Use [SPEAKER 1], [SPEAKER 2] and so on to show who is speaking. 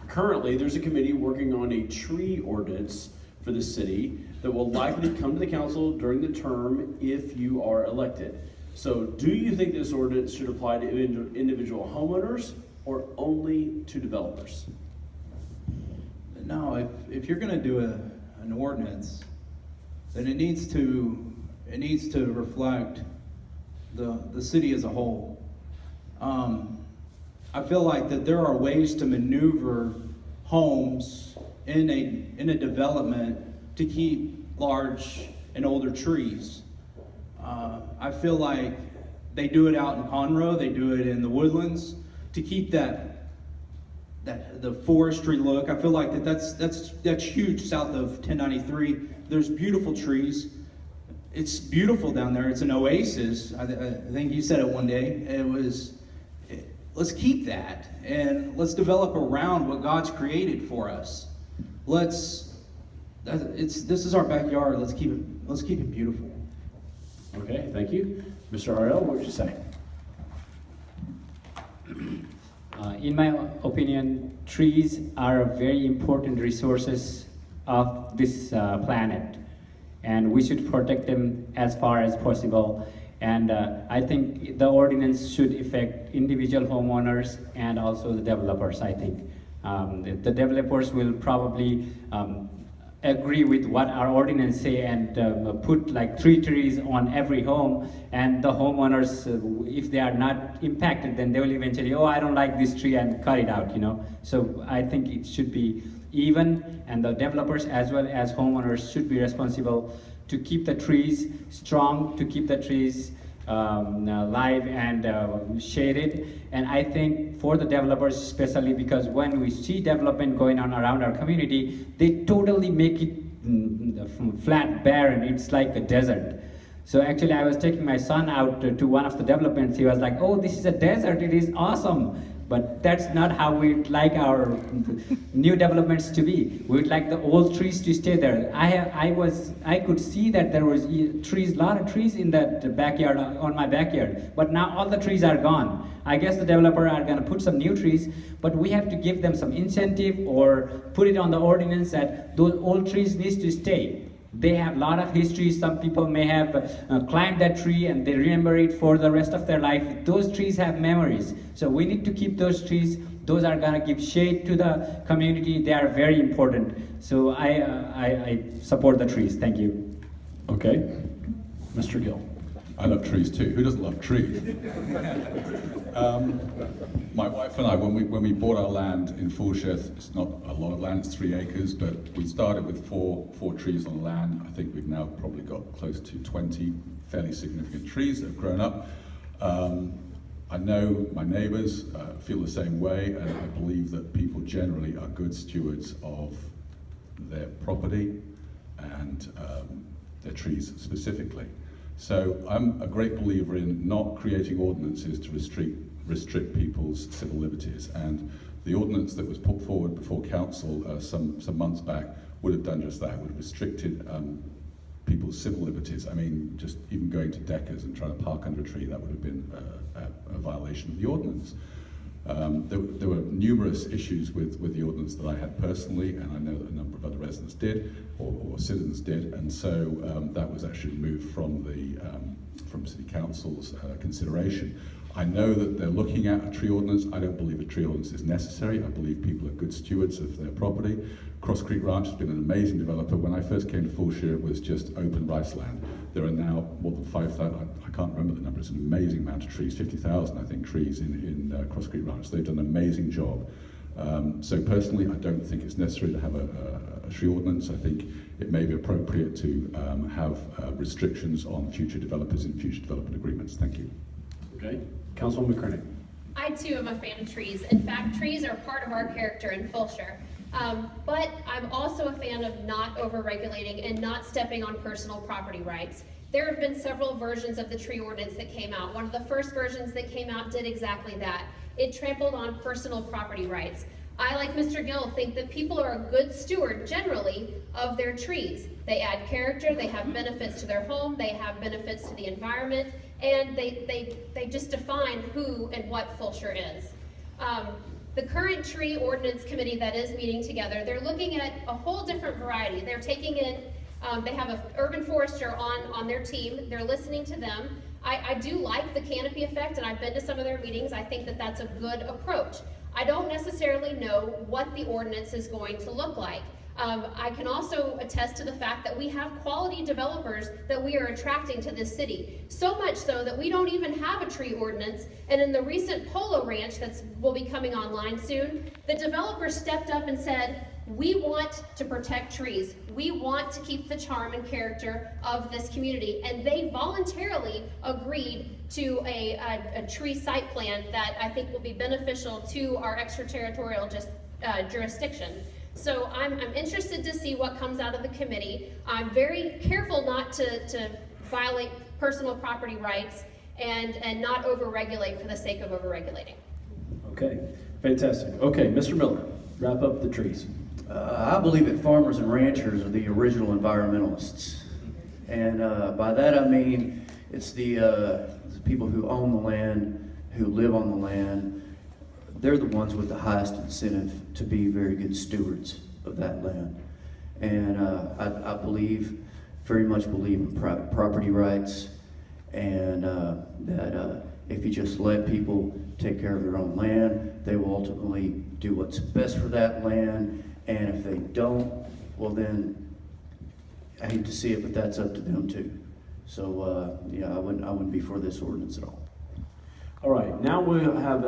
[SPEAKER 1] Currently, there's a committee working on a tree ordinance for the city that will likely come to the council during the term if you are elected. So do you think this ordinance should apply to individual homeowners or only to developers?
[SPEAKER 2] No, if you're going to do an ordinance, then it needs to reflect the city as a whole. I feel like that there are ways to maneuver homes in a development to keep large and older trees. I feel like they do it out in Conroe, they do it in the woodlands to keep the forestry look. I feel like that's huge south of 1093. There's beautiful trees. It's beautiful down there. It's an oasis. I think you said it one day. Let's keep that and let's develop around what God's created for us. This is our backyard. Let's keep it beautiful.
[SPEAKER 1] Okay, thank you. Mr. Ariel, what would you say?
[SPEAKER 3] In my opinion, trees are very important resources of this planet, and we should protect them as far as possible. And I think the ordinance should affect individual homeowners and also the developers, I think. The developers will probably agree with what our ordinance say and put like 3 trees on every home, and the homeowners, if they are not impacted, then they will eventually, oh, I don't like this tree, and cut it out, So I think it should be even, and the developers as well as homeowners should be responsible to keep the trees strong, to keep the trees live and shaded. And I think for the developers especially, because when we see development going on around our community, they totally make it flat, barren. It's like a desert. So actually I was taking my son out to one of the developments. He was like, oh, this is a desert, it is awesome. But that's not how we'd like our new developments to be. We'd like the old trees to stay there. I could see that there was trees, a lot of trees in that backyard, on my backyard. But now all the trees are gone. I guess the developer are gonna put some new trees, but we have to give them some incentive or put it on the ordinance that those old trees need to stay. They have a lot of history. Some people may have climbed that tree and they remember it for the rest of their life. Those trees have memories. So we need to keep those trees. Those are gonna give shade to the community. They are very important. So I support the trees. Thank you.
[SPEAKER 1] Okay. Mr. Gill.
[SPEAKER 4] I love trees too. Who doesn't love trees? My wife and I, when we bought our land in Fulshear, it's not a lot of land, it's 3 acres, but we started with four trees on the land. I think we've now probably got close to 20 fairly significant trees that have grown up. I know my neighbors feel the same way, and I believe that people generally are good stewards of their property and their trees specifically. So I'm a great believer in not creating ordinances to restrict people's civil liberties, and the ordinance that was put forward before council some months back would have done just that, would have restricted people's civil liberties. I mean, just even going to Deckers and trying to park under a tree, that would have been a violation of the ordinance. There were numerous issues with the ordinance that I had personally, and I know that a number of other residents did, or citizens did, and so that was actually removed from City Council's consideration. I know that they're looking at a tree ordinance. I don't believe a tree ordinance is necessary. I believe people are good stewards of their property. Cross Creek Ranch has been an amazing developer. When I first came to Fulshear, it was just open rice land. There are now more than 5,000, I can't remember the number, it's an amazing amount of trees, 50,000 I think trees in Cross Creek Ranch. They've done an amazing job. So personally, I don't think it's necessary to have a tree ordinance. I think it may be appropriate to have restrictions on future developers in future development agreements. Thank you.
[SPEAKER 1] Okay, Councilwoman McCurdy.
[SPEAKER 5] I too am a fan of trees. In fact, trees are part of our character in Fulshear. But I'm also a fan of not over-regulating and not stepping on personal property rights. There have been several versions of the tree ordinance that came out. One of the first versions that came out did exactly that. It trampled on personal property rights. I, like Mr. Gill, think that people are a good steward, generally, of their trees. They add character, they have benefits to their home, they have benefits to the environment, and they just define who and what Fulshear is. The current tree ordinance committee that is meeting together, they're looking at a whole different variety. They're taking in, they have an urban forester on their team. They're listening to them. I do like the canopy effect, and I've been to some of their meetings. I think that that's a good approach. I don't necessarily know what the ordinance is going to look like. I can also attest to the fact that we have quality developers that we are attracting to this city. So much so that we don't even have a tree ordinance, and in the recent Polo Ranch that will be coming online soon, the developer stepped up and said, we want to protect trees. We want to keep the charm and character of this community, and they voluntarily agreed to a tree site plan that I think will be beneficial to our extraterritorial jurisdiction. So I'm interested to see what comes out of the committee. I'm very careful not to violate personal property rights and not overregulate for the sake of overregulating.
[SPEAKER 1] Okay, fantastic. Okay, Mr. Miller, wrap up the trees.
[SPEAKER 6] I believe that farmers and ranchers are the original environmentalists. And by that I mean it's the people who own the land, who live on the land. They're the ones with the highest incentive to be very good stewards of that land. And I believe, very much believe in private property rights, and that if you just let people take care of their own land, they will ultimately do what's best for that land. And if they don't, well then, I hate to see it, but that's up to them too. So yeah, I wouldn't be for this ordinance at all.
[SPEAKER 1] All right, now we'll have